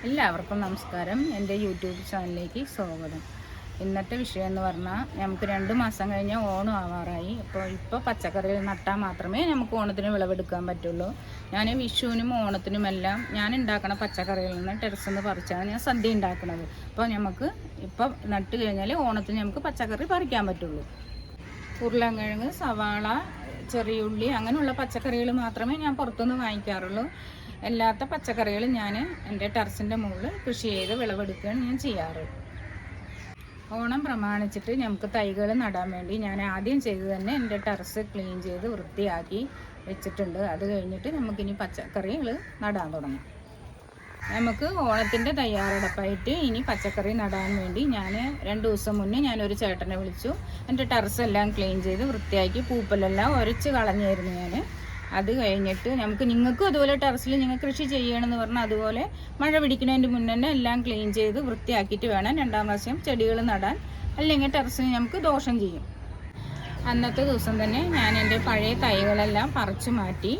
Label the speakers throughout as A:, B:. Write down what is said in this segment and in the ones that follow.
A: എല്ലാവർക്കും നമസ്കാരം. എൻ്റെ യൂട്യൂബ് ചാനലിലേക്ക് സ്വാഗതം. ഇന്നത്തെ വിഷയം എന്ന് പറഞ്ഞാൽ നമുക്ക് 2 മാസം കഴിഞ്ഞാൽ ഓണം ആവാറായി. ഇപ്പോൾ പച്ചക്കറികൾ നട്ടാൽ മാത്രമേ നമുക്ക് ഓണത്തിന് വിളവെടുക്കാൻ പറ്റുള്ളൂ. ഞാൻ വിഷുവിനും ഓണത്തിനുമെല്ലാം ഞാൻ ഉണ്ടാക്കുന്ന പച്ചക്കറികളിൽ നിന്ന് ടെറസിൽ നിന്ന് പറിച്ചാണ് ഞാൻ സദ്യ ഉണ്ടാക്കുന്നത്. അപ്പോൾ നമുക്ക് ഇപ്പോൾ നട്ട് കഴിഞ്ഞാൽ ഓണത്തിന് നമുക്ക് പച്ചക്കറി പറിക്കാൻ പറ്റുള്ളൂ. ഉരുളൻകിഴങ്ങ്, സവാള, ചെറിയുള്ളി അങ്ങനെയുള്ള പച്ചക്കറികൾ മാത്രമേ ഞാൻ പുറത്തുനിന്ന് വാങ്ങിക്കാറുള്ളൂ. അല്ലാത്ത പച്ചക്കറികൾ ഞാൻ എൻ്റെ ടെറസിൻ്റെ മുകളിൽ കൃഷി ചെയ്ത് വിളവെടുക്കുകയാണ് ഞാൻ ചെയ്യാറ്. ഓണം പ്രമാണിച്ചിട്ട് നമുക്ക് തൈകൾ നടാൻ വേണ്ടി ഞാൻ ആദ്യം ചെയ്ത് തന്നെ എൻ്റെ ടെറസ് ക്ലീൻ ചെയ്ത് വൃത്തിയാക്കി വെച്ചിട്ടുണ്ട്. അത് കഴിഞ്ഞിട്ട് നമുക്കിനി പച്ചക്കറികൾ നടാൻ തുടങ്ങാം. നമുക്ക് ഓണത്തിൻ്റെ തയ്യാറെടുപ്പായിട്ട് ഇനി പച്ചക്കറി നടാൻ വേണ്ടി ഞാൻ 2 ദിവസം മുന്നേ ഞാനൊരു ചേട്ടനെ വിളിച്ചു. എൻ്റെ ടെറസെല്ലാം ക്ലീൻ ചെയ്ത് വൃത്തിയാക്കി പൂപ്പലെല്ലാം ഉരച്ച് കളഞ്ഞായിരുന്നു ഞാൻ. അത് കഴിഞ്ഞിട്ട് നിങ്ങൾക്കും അതുപോലെ ടെറസിൽ നിങ്ങൾ കൃഷി ചെയ്യണമെന്ന് പറഞ്ഞാൽ അതുപോലെ മഴ പിടിക്കുന്നതിൻ്റെ മുന്നേ തന്നെ എല്ലാം ക്ലീൻ ചെയ്ത് വൃത്തിയാക്കിയിട്ട് വേണം 2ാം പ്രാവശ്യം ചെടികൾ നടാൻ. അല്ലെങ്കിൽ ടെറസിന് നമുക്ക് ദോഷം ചെയ്യും. അന്നത്തെ ദിവസം തന്നെ ഞാൻ എൻ്റെ പഴയ തൈകളെല്ലാം പറിച്ചു മാറ്റി,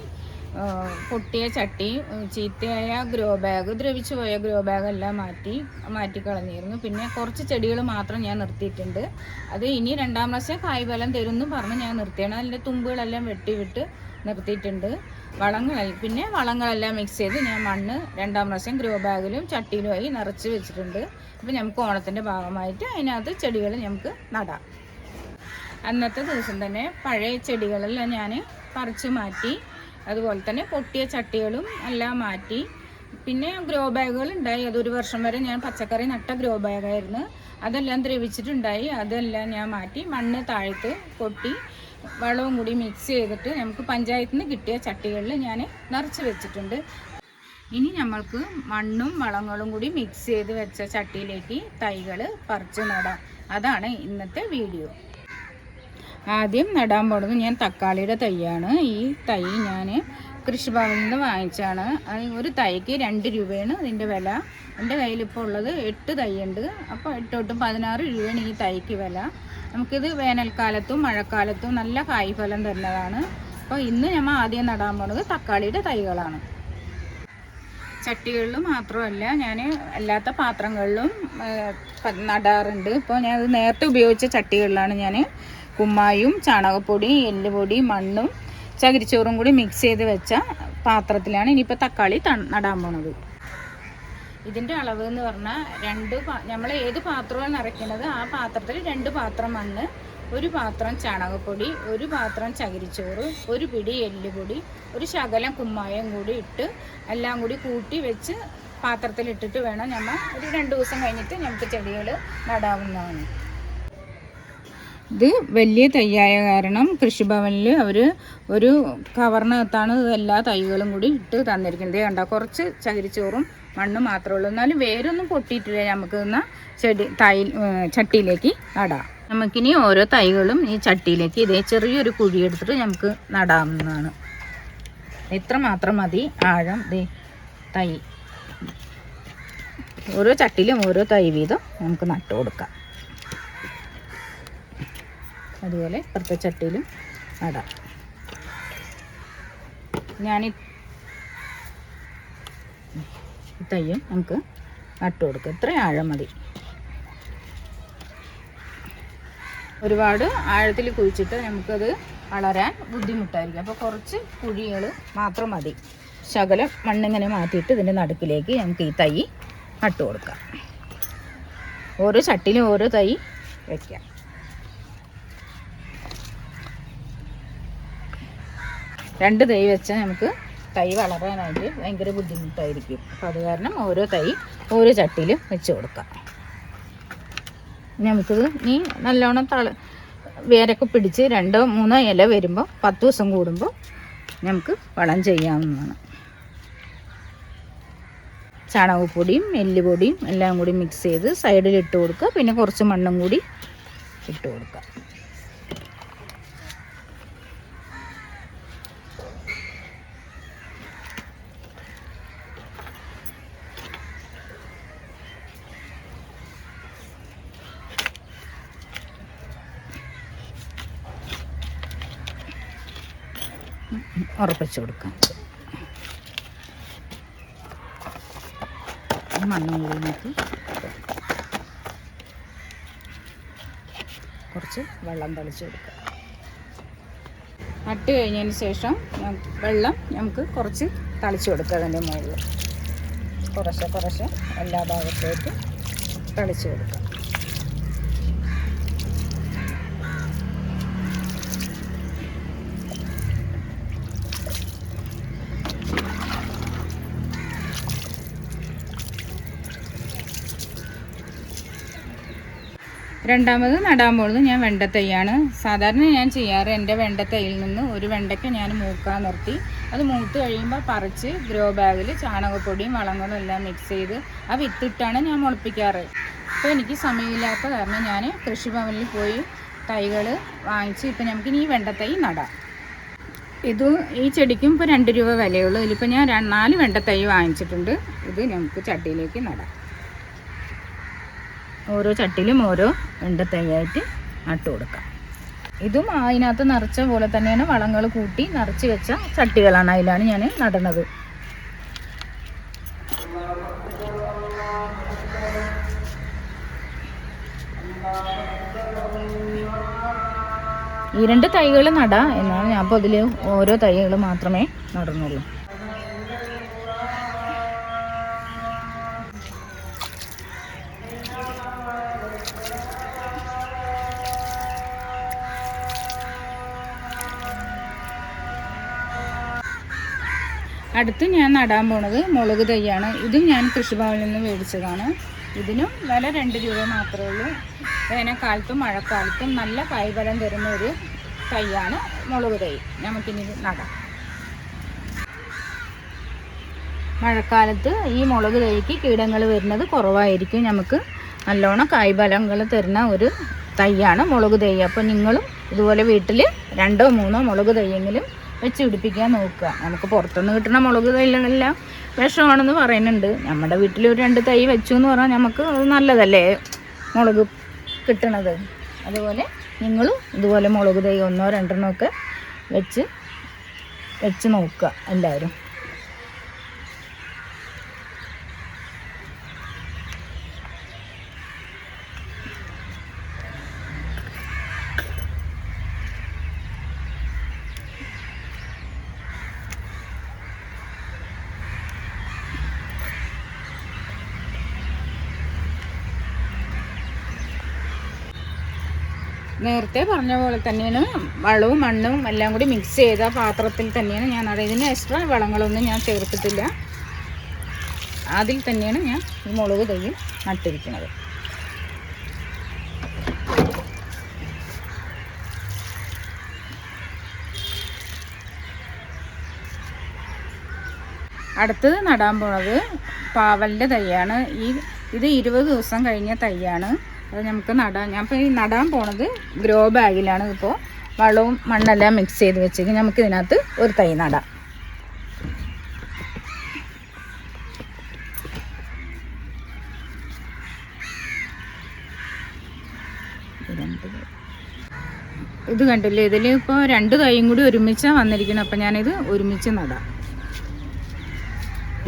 A: പൊട്ടിയ ചട്ടി, ചീത്തയായ ഗ്രോ ബാഗ്, ദ്രവിച്ചു പോയ ഗ്രോ ബാഗെല്ലാം മാറ്റിക്കളഞ്ഞിരുന്നു. പിന്നെ കുറച്ച് ചെടികൾ മാത്രം ഞാൻ നിർത്തിയിട്ടുണ്ട്. അത് ഇനി 2ാം പ്രാവശ്യം കായ്ഫലം തരുമെന്നും പറഞ്ഞ് ഞാൻ നിർത്തിയാണ്. അതിൻ്റെ തുമ്പുകളെല്ലാം വെട്ടിവിട്ട് നിർത്തിയിട്ടുണ്ട്. വളങ്ങളെല്ലാം മിക്സ് ചെയ്ത് ഞാൻ മണ്ണ് 2ാം പ്രാവശ്യം ഗ്രോ ബാഗിലും ചട്ടിയിലുമായി നിറച്ച് വെച്ചിട്ടുണ്ട്. അപ്പോൾ നമുക്ക് ഓണത്തിൻ്റെ ഭാഗമായിട്ട് അതിനകത്ത് ചെടികൾ നമുക്ക് നടാം. അന്നത്തെ ദിവസം തന്നെ പഴയ ചെടികളെല്ലാം ഞാൻ പറിച്ചു മാറ്റി, അതുപോലെ തന്നെ പൊട്ടിയ ചട്ടികളും എല്ലാം മാറ്റി. പിന്നെ ഗ്രോ ബാഗുകൾ ഉണ്ടായി. അതൊരു വർഷം വരെ ഞാൻ പച്ചക്കറി നട്ട ഗ്രോ ബാഗായിരുന്നു. അതെല്ലാം ദ്രവിച്ചിട്ടുണ്ടായി. അതെല്ലാം ഞാൻ മാറ്റി മണ്ണ് താഴത്ത് കൊട്ടി വളവും കൂടി മിക്സ് ചെയ്തിട്ട് നമുക്ക് പഞ്ചായത്തിൽ നിന്ന് കിട്ടിയ ചട്ടികളിൽ ഞാൻ നിറച്ച് വെച്ചിട്ടുണ്ട്. ഇനി നമ്മൾക്ക് മണ്ണും വളങ്ങളും കൂടി മിക്സ് ചെയ്ത് വെച്ച ചട്ടിയിലേക്ക് തൈകൾ പറിച്ച് നടാം. അതാണ് ഇന്നത്തെ വീഡിയോ. ആദ്യം നടാൻ പോകുന്നത് ഞാൻ തക്കാളിയുടെ തൈയാണ്. ഈ തൈ ഞാൻ കൃഷിഭവനിൽ നിന്ന് വാങ്ങിച്ചാണ്. ഒരു തൈക്ക് 2 രൂപയാണ് ഇതിൻ്റെ വില. എൻ്റെ കയ്യിലിപ്പോൾ ഉള്ളത് 8 തൈയുണ്ട്. അപ്പോൾ 8 തൊട്ട് 16 രൂപയാണ് ഈ തൈക്ക് വില. നമുക്കിത് വേനൽക്കാലത്തും മഴക്കാലത്തും നല്ല കായ്ഫലം തരുന്നതാണ്. അപ്പോൾ ഇന്ന് നമ്മൾ ആദ്യം നടാൻ പോകുന്നത് തക്കാളിയുടെ തൈകളാണ്. ചട്ടികളിൽ മാത്രമല്ല, ഞാൻ അല്ലാത്ത പാത്രങ്ങളിലും നടാറുണ്ട്. ഇപ്പോൾ ഞാൻ നേരത്തെ ഉപയോഗിച്ച ചട്ടികളിലാണ് ഞാൻ കുമ്മായും ചാണകപ്പൊടി, എല്ലുപൊടി, മണ്ണും ചകിരിച്ചോറും കൂടി മിക്സ് ചെയ്ത് വെച്ച പാത്രത്തിലാണ് ഇനിയിപ്പോൾ തക്കാളി നടാൻ പോണത്. ഇതിൻ്റെ അളവ് എന്ന് പറഞ്ഞാൽ നമ്മൾ ഏത് പാത്രമാണ് നിറയ്ക്കുന്നത് ആ പാത്രത്തിൽ 2 പാത്രം മണ്ണ്, 1 പാത്രം ചാണകപ്പൊടി, 1 പാത്രം ചകിരിച്ചോറ്, 1 പിടി എല്ലുപൊടി, ഒരു ശകലം കുമ്മായം കൂടി ഇട്ട് എല്ലാം കൂടി കൂട്ടി വെച്ച് പാത്രത്തിലിട്ടിട്ട് വേണം നമ്മൾ ഒരു 2 ദിവസം കഴിഞ്ഞിട്ട് നമുക്ക് ചെടികൾ നടാവുന്നതാണ്. ഇത് വലിയ തൈയായ കാരണം കൃഷിഭവനിൽ അവർ ഒരു കവറിനകത്താണ് എല്ലാ തൈകളും കൂടി ഇട്ട് തന്നിരിക്കുന്നത്. കണ്ട, കുറച്ച് ചകിരിച്ചോറും മണ്ണും മാത്രമേ ഉള്ളൂ. എന്നാലും വേരൊന്നും പൊട്ടിയിട്ടില്ല. നമുക്ക് ചട്ടിയിലേക്ക് നടാം. നമുക്കിനി ഓരോ തൈകളും ഈ ചട്ടിയിലേക്ക് ഇതേ ചെറിയൊരു കുഴി എടുത്തിട്ട് നമുക്ക് നടാവുന്നതാണ്. ഇത്ര മാത്രം മതി ആഴം. തൈ ഓരോ ചട്ടിയിലും ഓരോ തൈ വീതം നമുക്ക് നട്ടു കൊടുക്കാം. അതുപോലെ ഇപ്പുറത്തെ ചട്ടിയിലും നടാം. ഈ തയ്യും നമുക്ക് നട്ടു കൊടുക്കാം. ഇത്ര ആഴം മതി. ഒരുപാട് ആഴത്തിൽ കുഴിച്ചിട്ട് നമുക്കത് വളരാൻ ബുദ്ധിമുട്ടായിരിക്കും. അപ്പോൾ കുറച്ച് കുഴികൾ മാത്രം മതി. ശകലം മണ്ണിങ്ങനെ മാറ്റിയിട്ട് ഇതിൻ്റെ നടുക്കിലേക്ക് നമുക്ക് ഈ തൈ നട്ടു കൊടുക്കാം. ഓരോ ചട്ടിയിലും ഓരോ തൈ വയ്ക്കാം. 2 തൈ വെച്ചാൽ നമുക്ക് തൈ വളരാനായിട്ട് ഭയങ്കര ബുദ്ധിമുട്ടായിരിക്കും. അപ്പോൾ അത് കാരണം ഓരോ തൈ ഓരോ ചട്ടിയിലും വെച്ച് കൊടുക്കാം. നമുക്കിത് ഇനി നല്ലോണം വേരൊക്കെ പിടിച്ച് 2-3 ഇല വരുമ്പോൾ 10 ദിവസം കൂടുമ്പോൾ നമുക്ക് വളം ചെയ്യാവുന്നതാണ്. ചാണകപ്പൊടിയും എല്ലുപൊടിയും എല്ലാം കൂടി മിക്സ് ചെയ്ത് സൈഡിൽ ഇട്ട് കൊടുക്കുക. പിന്നെ കുറച്ച് മണ്ണും കൂടി ഇട്ട് കൊടുക്കുക. ഉറപ്പിച്ചു കൊടുക്കാം. മണ്ണും കൂടി നമുക്ക് കുറച്ച് വെള്ളം തളിച്ച് കൊടുക്കുക. നട്ട് കഴിഞ്ഞതിന് ശേഷം വെള്ളം നമുക്ക് കുറച്ച് തളിച്ച് കൊടുക്കുക. അതിൻ്റെ മുകളിൽ കുറച്ച് എല്ലാ ഭാഗത്തേക്കും തളിച്ച് കൊടുക്കുക. രണ്ടാമത് നടാൻ പോകുന്നത് ഞാൻ വെണ്ടത്തൈയാണ്. സാധാരണ ഞാൻ ചെയ്യാറ് എൻ്റെ വെണ്ടത്തൈയിൽ നിന്ന് ഒരു വെണ്ടയ്ക്ക ഞാൻ മൂക്കാൻ നിർത്തി അത് മൂത്ത് കഴിയുമ്പോൾ പറിച്ച് ഗ്രോ ബാഗിൽ ചാണകപ്പൊടിയും വളങ്ങളും എല്ലാം മിക്സ് ചെയ്ത് ആ വിത്തിട്ടാണ് ഞാൻ മുളപ്പിക്കാറ്. അപ്പോൾ എനിക്ക് സമയമില്ലാത്ത കാരണം ഞാൻ കൃഷിഭവനിൽ പോയി തൈകൾ വാങ്ങിച്ച് ഇപ്പം നമുക്കിനി ഈ വെണ്ടത്തൈ നടാം. ഈ ചെടിക്കും ഇപ്പോൾ 2 രൂപ വിലയുള്ളൂ. ഇതിലിപ്പോൾ ഞാൻ 4 വെണ്ടത്തൈ വാങ്ങിച്ചിട്ടുണ്ട്. ഇത് നമുക്ക് ചട്ടിയിലേക്ക് നടാം. ഓരോ ചട്ടിയിലും ഓരോ വെണ്ടത്തൈയായിട്ട് നട്ടു കൊടുക്കാം. ഇതും അതിനകത്ത് നിറച്ച പോലെ തന്നെയാണ് വളങ്ങൾ കൂട്ടി നിറച്ച് വെച്ച ചട്ടികളാണ്. അതിലാണ് ഞാൻ നടണത്. ഈ 2 തൈകൾ നടാം. എന്നാൽ ഞാൻ അപ്പോൾ അതിൽ ഓരോ തൈകൾ മാത്രമേ നടന്നുള്ളൂ. അടുത്ത് ഞാൻ നടാൻ പോണത് മുളക് തൈയാണ്. ഇതും ഞാൻ കൃഷിഭവനിൽ നിന്ന് മേടിച്ചതാണ്. ഇതിനും വില 2 രൂപ മാത്രമേ ഉള്ളൂ. വേനൽക്കാലത്തും മഴക്കാലത്തും നല്ല കായ്ഫലം തരുന്ന ഒരു തൈയാണ് മുളക് തൈ. നമുക്കിനി നടാം. മഴക്കാലത്ത് ഈ മുളക് തൈക്ക് കീടങ്ങൾ വരുന്നത് കുറവായിരിക്കും. നമുക്ക് നല്ലോണം കായ്ഫലങ്ങൾ തരുന്ന ഒരു തൈയാണ് മുളക് തൈ. അപ്പോൾ നിങ്ങളും ഇതുപോലെ വീട്ടിൽ 2 or 3 മുളക് തൈയെങ്കിലും വെച്ച് പിടിപ്പിക്കാൻ നോക്കുക. നമുക്ക് പുറത്തുനിന്ന് കിട്ടുന്ന മുളക് തൈകളെല്ലാം വിഷമാണെന്ന് പറയുന്നുണ്ട്. നമ്മുടെ വീട്ടിൽ ഒരു 2 തൈ വെച്ചു എന്ന് പറഞ്ഞാൽ നമുക്ക് നല്ലതല്ലേ മുളക് കിട്ടണത്. അതുപോലെ നിങ്ങളും ഇതുപോലെ മുളക് തൈ 1 or 2 ഒക്കെ വെച്ച് നോക്കുക എല്ലാവരും. നേരത്തെ പറഞ്ഞ പോലെ തന്നെയാണ് വളവും മണ്ണും എല്ലാം കൂടി മിക്സ് ചെയ്ത പാത്രത്തിൽ തന്നെയാണ് ഞാൻ നടുന്നത്. ഇതിന് എക്സ്ട്രാ വളങ്ങളൊന്നും ഞാൻ ചേർത്തിട്ടില്ല. അതിൽ തന്നെയാണ് ഞാൻ ഈ മുളക് തൈയും നട്ടിരിക്കുന്നത്. അടുത്തത് നടാൻ പോണത് പാവലിൻ്റെ തൈയാണ്. ഇത് 20 ദിവസം കഴിഞ്ഞ തൈയാണ്. അത് നമുക്ക് നടാൻ ഇപ്പോൾ ഈ നടാൻ പോണത് ഗ്രോ ബാഗിലാണ്. ഇപ്പോൾ വളവും മണ്ണെല്ലാം മിക്സ് ചെയ്ത് വെച്ചേക്കും. നമുക്ക് ഇതിനകത്ത് ഒരു തൈ നടാം. ഇത് കണ്ടില്ലേ, ഇതിൽ ഇപ്പോൾ 2 തൈയും കൂടി ഒരുമിച്ചാണ് വന്നിരിക്കുന്നത്. അപ്പം ഞാനിത് ഒരുമിച്ച് നടാം.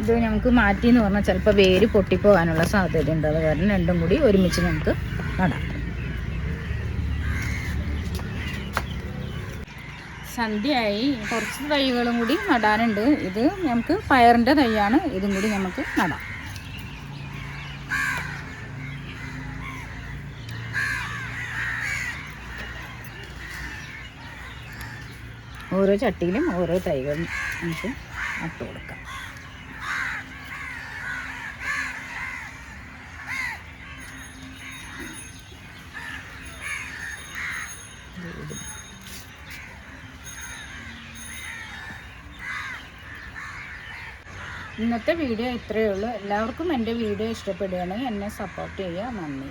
A: ഇത് നമുക്ക് മാറ്റിയെന്ന് പറഞ്ഞാൽ ചിലപ്പോൾ വേര് പൊട്ടിപ്പോകാനുള്ള സാധ്യതയുണ്ട്. അത് കാരണം 2ഉം കൂടി ഒരുമിച്ച് നമുക്ക് നടാം. സന്ധ്യയായി. കുറച്ച് തൈകളും കൂടി നടാനുണ്ട്. ഇത് നമുക്ക് പയറിൻ്റെ തൈയാണ്. ഇതും കൂടി നമുക്ക് നടാം. ഓരോ ചട്ടിയിലും ഓരോ തൈകളും നമുക്ക് നട്ടു കൊടുക്കാം. ഇന്നത്തെ വീഡിയോ ഇത്രയേ ഉള്ളൂ. എല്ലാവർക്കും എൻ്റെ വീഡിയോ ഇഷ്ടപ്പെടുകയാണെങ്കിൽ എന്നെ സപ്പോർട്ട് ചെയ്യുക. നന്ദി.